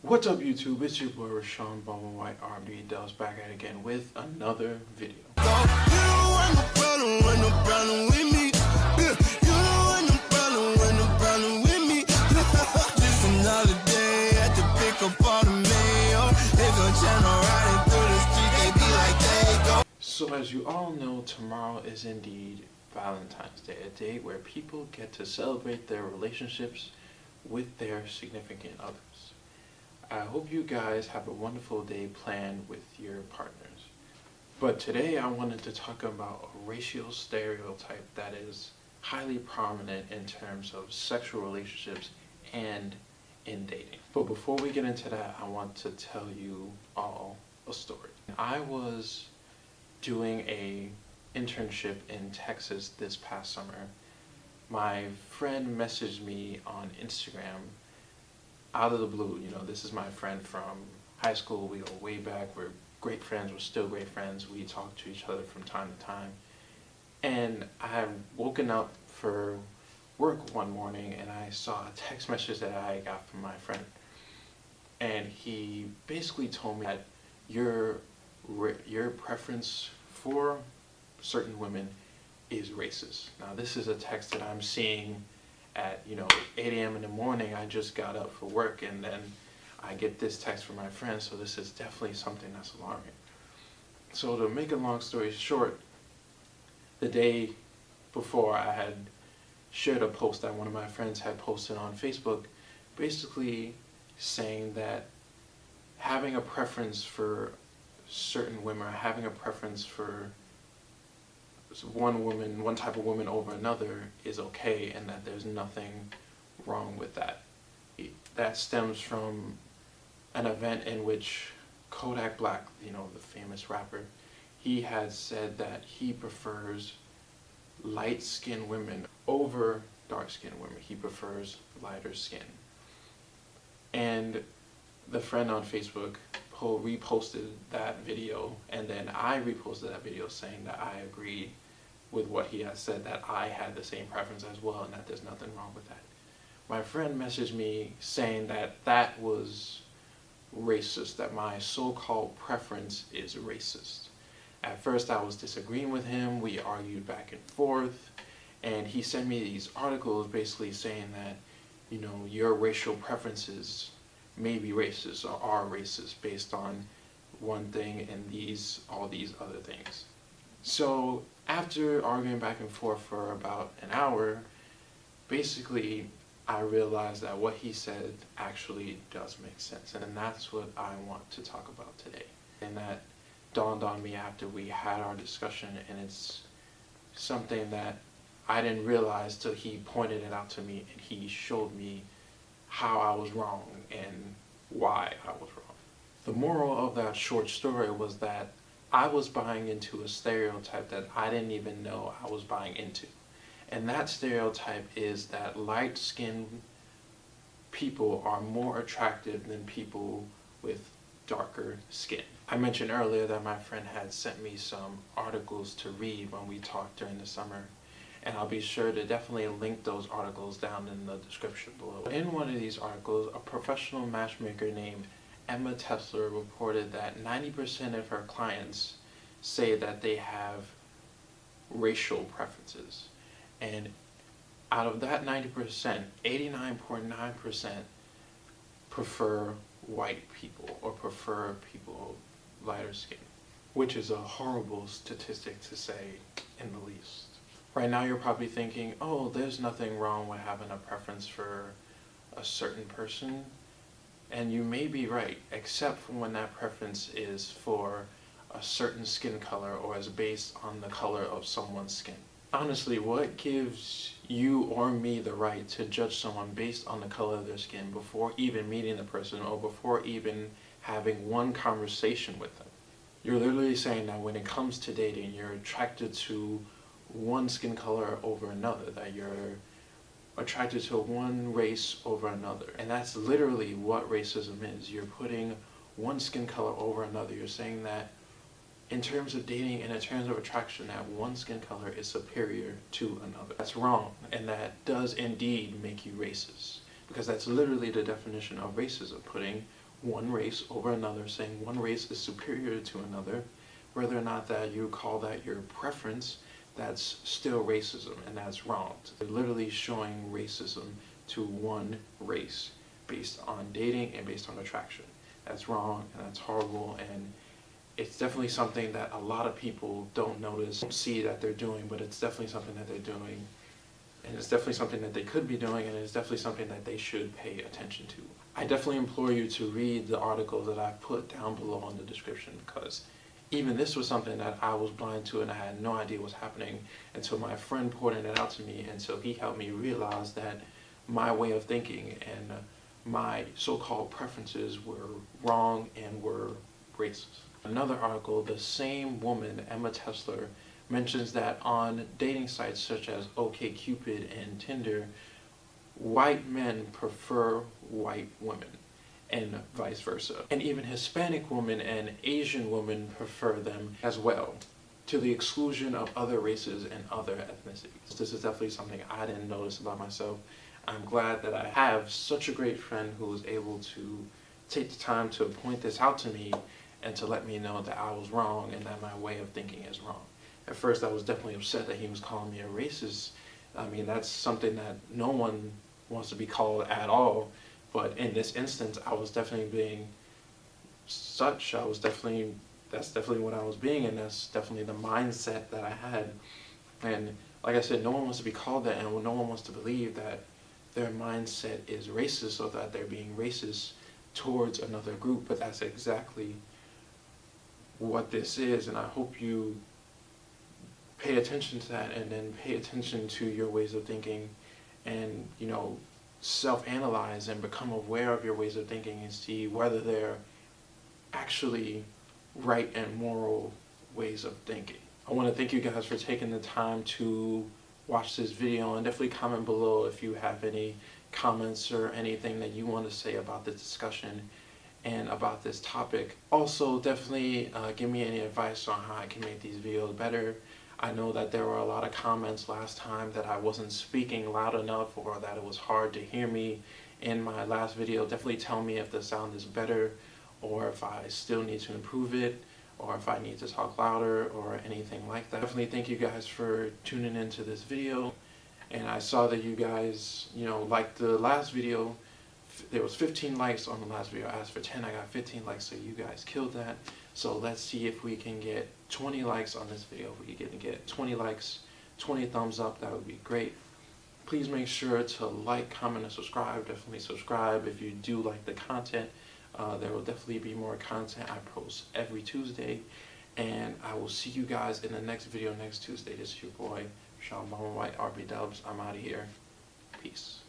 What's up YouTube, it's your boy Rashawn Bowman White R&B Dells back at it again with another video. So as you all know, tomorrow is indeed Valentine's Day, a day where people get to celebrate their relationships with their significant others. I hope you guys have a wonderful day planned with your partners. But today I wanted to talk about a racial stereotype that is highly prominent in terms of sexual relationships and in dating. But before we get into that, I want to tell you all a story. I was doing a internship in Texas this past summer. My friend messaged me on Instagram out of the blue. You know, this is my friend from high school. We go way back. We're great friends. We're still great friends. We talk to each other from time to time. And I had woken up for work one morning and I saw a text message that I got from my friend. And he basically told me that your preference for certain women is racist. Now this is a text that I'm seeing at 8 a.m. in the morning. I just got up for work and then I get this text from my friend, so this is definitely something that's alarming. So to make a long story short, the day before I had shared a post that one of my friends had posted on Facebook, basically saying that having a preference for certain women, or having a preference for one type of woman over another is okay, and that there's nothing wrong with that. That stems from an event in which Kodak Black, the famous rapper, he had said that he prefers light-skinned women over dark-skinned women. He prefers lighter skin. And the friend on Facebook reposted that video, and then I reposted that video saying that I agreed with what he had said, that I had the same preference as well, and that there's nothing wrong with that. My friend messaged me saying that that was racist, that my so-called preference is racist. At first I was disagreeing with him, we argued back and forth, and he sent me these articles basically saying that, your racial preferences may be racist or are racist based on one thing and all these other things. So after arguing back and forth for about an hour, basically I realized that what he said actually does make sense, and that's what I want to talk about today. And that dawned on me after we had our discussion, and it's something that I didn't realize till he pointed it out to me and he showed me how I was wrong and why I was wrong. The moral of that short story was that I was buying into a stereotype that I didn't even know I was buying into. And that stereotype is that light-skinned people are more attractive than people with darker skin. I mentioned earlier that my friend had sent me some articles to read when we talked during the summer, and I'll be sure to definitely link those articles down in the description below. In one of these articles, a professional matchmaker named Emma Tesler reported that 90% of her clients say that they have racial preferences. And out of that 90%, 89.9% prefer white people or prefer people lighter skin, which is a horrible statistic to say in the least. Right now you're probably thinking, oh, there's nothing wrong with having a preference for a certain person. And you may be right, except for when that preference is for a certain skin color or is based on the color of someone's skin. Honestly, what gives you or me the right to judge someone based on the color of their skin before even meeting the person or before even having one conversation with them? You're literally saying that when it comes to dating, you're attracted to one skin color over another, that you're attracted to one race over another. And that's literally what racism is. You're putting one skin color over another. You're saying that in terms of dating and in terms of attraction, that one skin color is superior to another. That's wrong, and that does indeed make you racist, because that's literally the definition of racism, putting one race over another, saying one race is superior to another, whether or not that you call that your preference, that's still racism, and that's wrong. They're literally showing racism to one race based on dating and based on attraction. That's wrong, and that's horrible, and it's definitely something that a lot of people don't notice, don't see that they're doing, but it's definitely something that they're doing, and it's definitely something that they could be doing, and it's definitely something that they should pay attention to. I definitely implore you to read the articles that I've put down below in the description, because even this was something that I was blind to and I had no idea was happening until my friend pointed it out to me, and so he helped me realize that my way of thinking and my so-called preferences were wrong and were racist. Another article, the same woman, Emma Tesler, mentions that on dating sites such as OkCupid and Tinder, white men prefer white women and vice versa. And even Hispanic women and Asian women prefer them as well, to the exclusion of other races and other ethnicities. This is definitely something I didn't notice about myself. I'm glad that I have such a great friend who was able to take the time to point this out to me and to let me know that I was wrong and that my way of thinking is wrong. At first I was definitely upset that he was calling me a racist. I mean, that's something that no one wants to be called at all, but in this instance I was definitely being such. That's definitely what I was being, and that's definitely the mindset that I had. And like I said, no one wants to be called that, and no one wants to believe that their mindset is racist or that they're being racist towards another group, but that's exactly what this is. And I hope you pay attention to that, and then pay attention to your ways of thinking, and self-analyze and become aware of your ways of thinking and see whether they're actually right and moral ways of thinking. I want to thank you guys for taking the time to watch this video, and definitely comment below if you have any comments or anything that you want to say about this discussion and about this topic. Also, definitely give me any advice on how I can make these videos better. I know that there were a lot of comments last time that I wasn't speaking loud enough, or that it was hard to hear me in my last video. Definitely tell me if the sound is better, or if I still need to improve it, or if I need to talk louder or anything like that. Definitely thank you guys for tuning into this video. And I saw that you guys, liked the last video. There was 15 likes on the last video. I asked for 10, I got 15 likes, so you guys killed that. So let's see if we can get 20 likes on this video. If we can get 20 likes, 20 thumbs up, that would be great. Please make sure to like, comment, and subscribe. Definitely subscribe if you do like the content. There will definitely be more content. I post every Tuesday. And I will see you guys in the next video next Tuesday. This is your boy, Sean Bowman White, RB Dubs. I'm out of here. Peace.